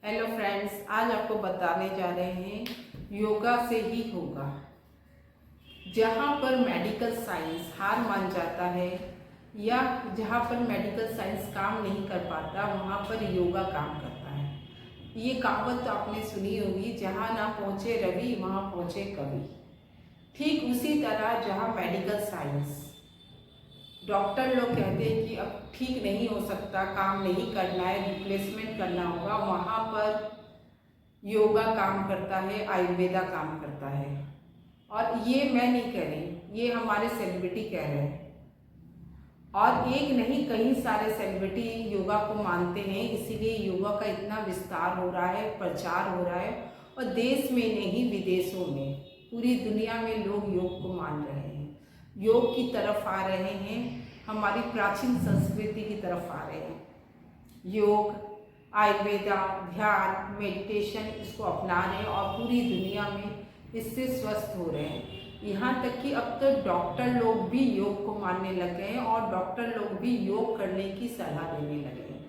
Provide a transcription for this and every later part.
Hello friends, आज आपको बताने जा रहे हैं योगा से ही होगा। जहाँ पर मेडिकल साइंस हार मान जाता है या जहाँ पर मेडिकल साइंस काम नहीं कर पाता, वहाँ पर योगा काम करता है। ये कहावत तो आपने सुनी होगी, जहाँ ना पहुँचे रवि वहाँ पहुँचे कवि। ठीक उसी तरह जहाँ मेडिकल साइंस डॉक्टर लोग कहते हैं कि अब ठीक नहीं हो सकता, काम नहीं करना है, रिप्लेसमेंट करना होगा, वहाँ पर योगा काम करता है, आयुर्वेदा काम करता है। और ये मैं नहीं कह रही, ये हमारे सेलिब्रिटी कह रहे हैं। और एक नहीं, कई सारे सेलिब्रिटी योगा को मानते हैं, इसीलिए योगा का इतना विस्तार हो रहा है, प्रचार हो रहा है। और देश में नहीं, विदेशों में, पूरी दुनिया में लोग योग को मान रहे हैं, योग की तरफ आ रहे हैं, हमारी प्राचीन संस्कृति की तरफ आ रहे हैं। योग, आयुर्वेदा, ध्यान, मेडिटेशन, इसको अपना रहे हैं और पूरी दुनिया में इससे स्वस्थ हो रहे हैं। यहाँ तक कि अब तो डॉक्टर लोग भी योग को मानने लग गए हैं और डॉक्टर लोग भी योग करने की सलाह देने लगे हैं।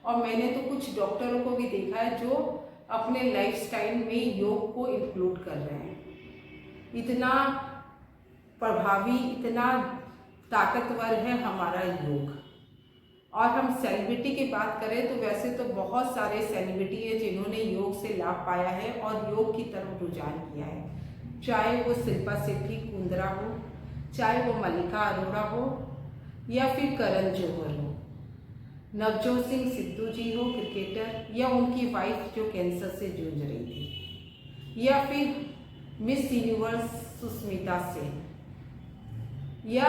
और मैंने तो कुछ डॉक्टरों को भी देखा है जो अपने लाइफस्टाइल में योग को इंक्लूड कर रहे हैं। इतना प्रभावी, इतना ताकतवर है हमारा योग। और हम सेलिब्रिटी की बात करें तो वैसे तो बहुत सारे सेलिब्रिटी हैं जिन्होंने योग से लाभ पाया है और योग की तरफ रुझान किया है। चाहे वो शिल्पा शेट्टी कुंद्रा हो, चाहे वो मल्लिका अरोड़ा हो, या फिर करण जौहर हो, नवजोत सिंह सिद्धू जी हो क्रिकेटर, या उनकी वाइफ जो कैंसर से जूझ रही थी, या फिर मिस यूनिवर्स सुष्मिता सेन, या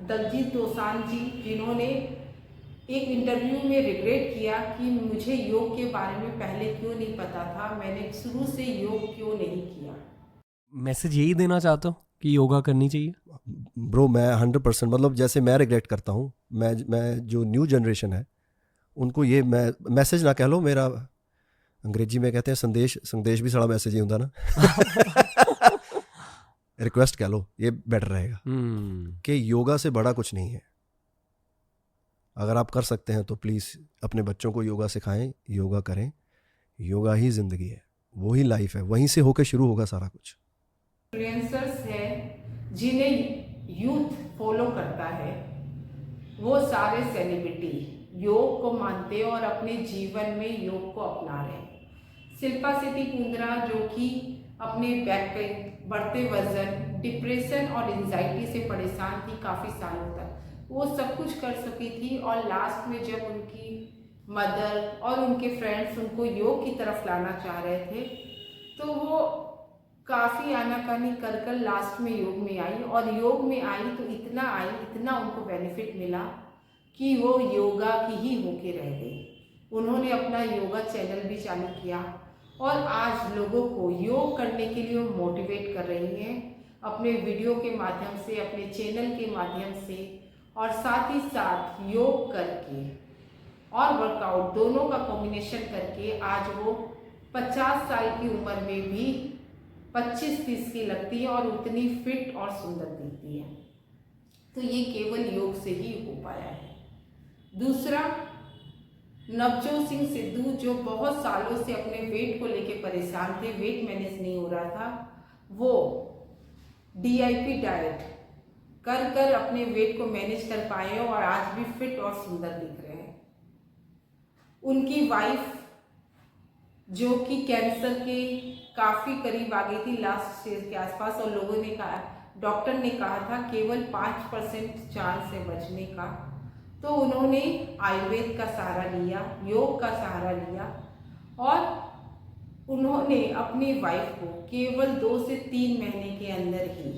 दलजीत दोसांझ जी जिन्होंने एक इंटरव्यू में रिग्रेट किया कि मुझे योग के बारे में पहले क्यों नहीं पता था, मैंने शुरू से योग क्यों नहीं किया। मैसेज यही देना चाहता हूँ कि योगा करनी चाहिए। ब्रो, मैं 100% मतलब जैसे मैं रिग्रेट करता हूँ, मैं जो न्यू जनरेशन है उनको ये मैं मैसेज ना कह लो, मेरा अंग्रेजी में कहते हैं संदेश भी सारा मैसेज ही होता ना रिक्वेस्ट कह लो, ये बेटर रहेगा कि योगा से बड़ा कुछ नहीं है। अगर आप कर सकते हैं तो प्लीज़ अपने बच्चों को योगा सिखाएं, योगा करें। योगा ही ज़िंदगी है, वही लाइफ है, वहीं से होकर शुरू होगा सारा कुछ। इन्फ्लुएंसर्स है जिन्हें यूथ फॉलो करता है, वो सारे सेलिब्रिटी योग को मानते हैं और अपने जीवन में योग को अपना रहे हैं। शिल्पा शेट्टी कुंद्रा जो कि अपने बैक पेन, बढ़ते वजन, डिप्रेशन और एंजाइटी से परेशान थी काफ़ी सालों तक, वो सब कुछ कर सकी थी। और लास्ट में जब उनकी मदर और उनके फ्रेंड्स उनको योग की तरफ लाना चाह रहे थे तो वो काफ़ी आनाकानी कर लास्ट में योग में आई। और योग में आई तो इतना उनको बेनिफिट मिला कि वो योगा की ही होके रह गई। उन्होंने अपना योगा चैनल भी चालू किया और आज लोगों को योग करने के लिए वो मोटिवेट कर रही हैं अपने वीडियो के माध्यम से, अपने चैनल के माध्यम से, और साथ ही साथ योग करके और वर्कआउट दोनों का कॉम्बिनेशन करके आज वो 50 साल की उम्र में भी 25-30 की लगती है और उतनी फिट और सुंदर दिखती है। तो ये केवल योग से ही हो पाया है। दूसरा, नवजोत सिंह सिद्धू जो बहुत सालों से अपने वेट को लेके परेशान थे, वेट मैनेज नहीं हो रहा था, वो DIP डाइट कर अपने वेट को मैनेज कर पाए और आज भी फिट और सुंदर दिख रहे हैं। उनकी वाइफ जो कि कैंसर के काफ़ी करीब आ गई थी, लास्ट स्टेज के आसपास, और लोगों ने कहा, डॉक्टर ने कहा था केवल 5% चांस है बचने का, तो उन्होंने आयुर्वेद का सहारा लिया, योग का सहारा लिया और उन्होंने अपनी वाइफ को केवल 2 से 3 महीने के अंदर ही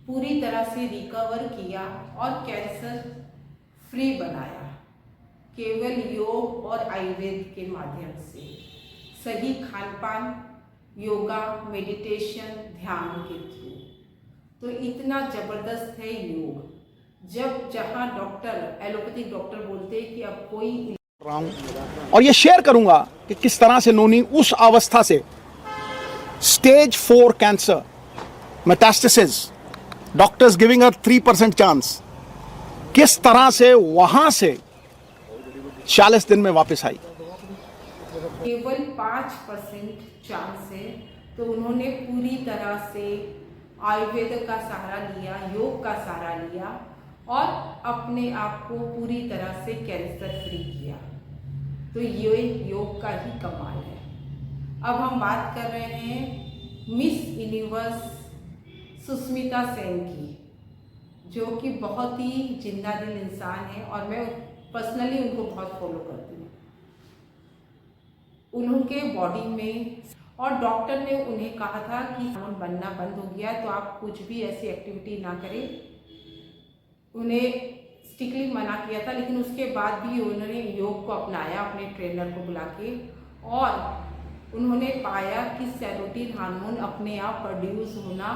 पूरी तरह से रिकवर किया और कैंसर फ्री बनाया, केवल योग और आयुर्वेद के माध्यम से, सही खान पान, योगा, मेडिटेशन, ध्यान के थ्रू। तो इतना ज़बरदस्त है योग। जहाँ डॉक्टर, एलोपैथिक डॉक्टर बोलते हैं कि अब कोई, और ये शेयर करूंगा कि किस तरह से नोनी उस अवस्था से stage 4 cancer metastasis, doctors giving her 3% chance, किस तरह से वहां से 40 दिन में वापस आई। केवल 5% चांस है। तो उन्होंने पूरी तरह से आयुर्वेद का सहारा लिया, योग का सहारा लिया और अपने आप को पूरी तरह से कैंसर फ्री किया। तो ये योग का ही कमाल है। अब हम बात कर रहे हैं मिस यूनिवर्स सुष्मिता सेन की, जो कि बहुत ही जिंदा दिल इंसान है और मैं पर्सनली उनको बहुत फॉलो करती हूँ। उनके बॉडी में और डॉक्टर ने उन्हें कहा था कि हार्मोन बनना बंद हो गया, तो आप कुछ भी ऐसी एक्टिविटी ना करें। उन्हें स्ट्रिक्टली मना किया था, लेकिन उसके बाद भी उन्होंने योग को अपनाया अपने ट्रेनर को बुला के, और उन्होंने पाया कि सेरोटोनिन हार्मोन अपने आप प्रोड्यूस होना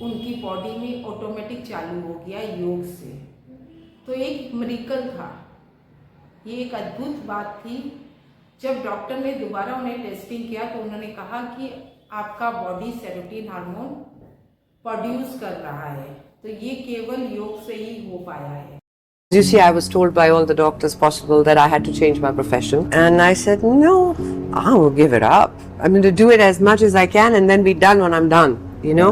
उनकी बॉडी में ऑटोमेटिक चालू हो गया योग से। तो एक मिरेकल था, ये एक अद्भुत बात थी। जब डॉक्टर ने दोबारा उन्हें टेस्टिंग किया तो उन्होंने कहा कि आपका बॉडी सेरोटोनिन हार्मोन प्रोड्यूस कर रहा है। तो ये केवल योग से ही हो पाया है। You see, I was told by all the doctors possible that I had to change my profession. And I said, no, I will give it up. I'm going to do it as much as I can and then be done when I'm done, you know.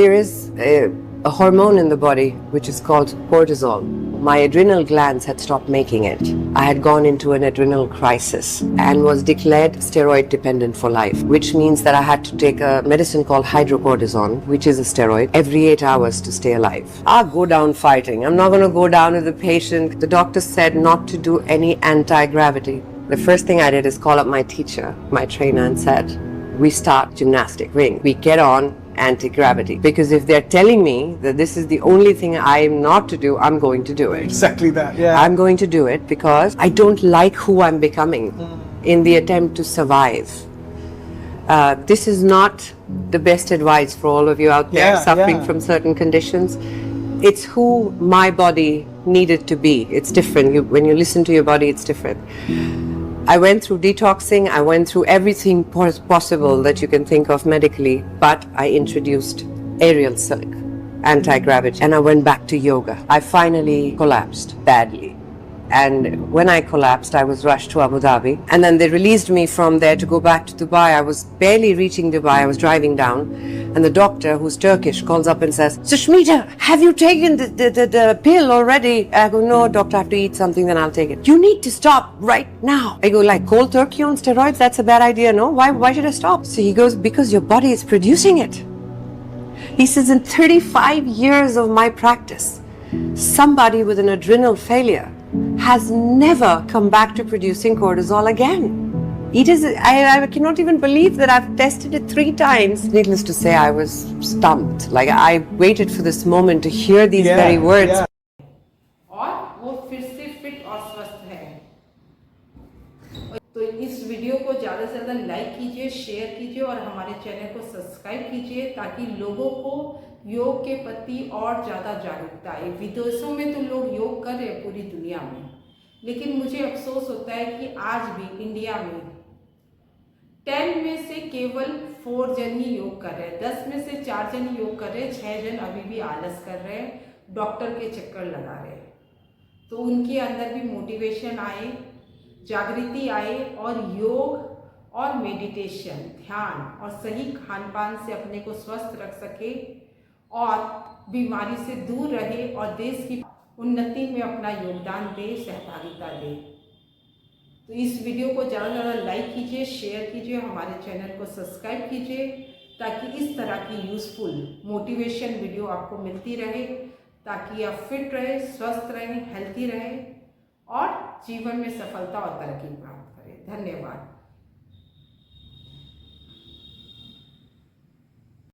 There is a hormone in the body which is called cortisol. My adrenal glands had stopped making it. I had gone into an adrenal crisis and was declared steroid dependent for life, which means that I had to take a medicine called hydrocortisone, which is a steroid, every 8 hours to stay alive. I'll go down fighting. I'm not going to go down with the patient. The doctor said not to do any anti-gravity. The first thing I did is call up my teacher, my trainer, and said, we start gymnastic ring. We get on anti-gravity, because if they're telling me that this is the only thing I am not to do, I'm going to do it. Exactly that. Yeah. I'm going to do it because I don't like who I'm becoming in the attempt to survive. This is not the best advice for all of you out there suffering from certain conditions. It's who my body needed to be. It's different. When you listen to your body, it's different. I went through detoxing, I went through everything possible that you can think of medically, but I introduced aerial silk, anti-gravity, and I went back to yoga. I finally collapsed badly. And when I collapsed, I was rushed to Abu Dhabi. And then they released me from there to go back to Dubai. I was barely reaching Dubai. I was driving down. And the doctor, who's Turkish, calls up and says, Sushmita, have you taken the pill already? I go, no, doctor, I have to eat something, then I'll take it. You need to stop right now. I go, like cold turkey on steroids? That's a bad idea, no? Why should I stop? So he goes, because your body is producing it. He says, in 35 years of my practice, somebody with an adrenal failure has never come back to producing cortisol again. It is, I cannot even believe that I've tested it 3 times. Needless to say, I was stumped. Like, I waited for this moment to hear these very words. और वो फिर से fit और स्वस्थ है। तो इस video को ज़्यादा से ज़्यादा लाइक कीजिए, शेयर कीजिए और हमारे चैनल को सब्सक्राइब कीजिए, ताकि लोगों को योग के प्रति और ज़्यादा जागरूकता आए। विदेशों में तो लोग योग कर रहे हैं पूरी दुनिया में, लेकिन मुझे अफसोस होता है कि आज भी इंडिया में 10 में से केवल 4 जन ही योग कर रहे हैं, 10 में से 4 जन योग कर रहे हैं, 6 जन अभी भी आलस कर रहे हैं, डॉक्टर के चक्कर लगा रहे हैं। तो उनके अंदर भी मोटिवेशन आए, जागृति आए और योग और मेडिटेशन, ध्यान और सही खान पान से अपने को स्वस्थ रख सके और बीमारी से दूर रहे और देश की उन्नति में अपना योगदान दे, सहभागिता दे। तो इस वीडियो को ज़्यादा से ज़्यादा लाइक कीजिए, शेयर कीजिए, हमारे चैनल को सब्सक्राइब कीजिए, ताकि इस तरह की यूज़फुल मोटिवेशन वीडियो आपको मिलती रहे, ताकि आप फिट रहे, स्वस्थ रहें, हेल्थी रहें और जीवन में सफलता और तरक्की प्राप्त करें। धन्यवाद।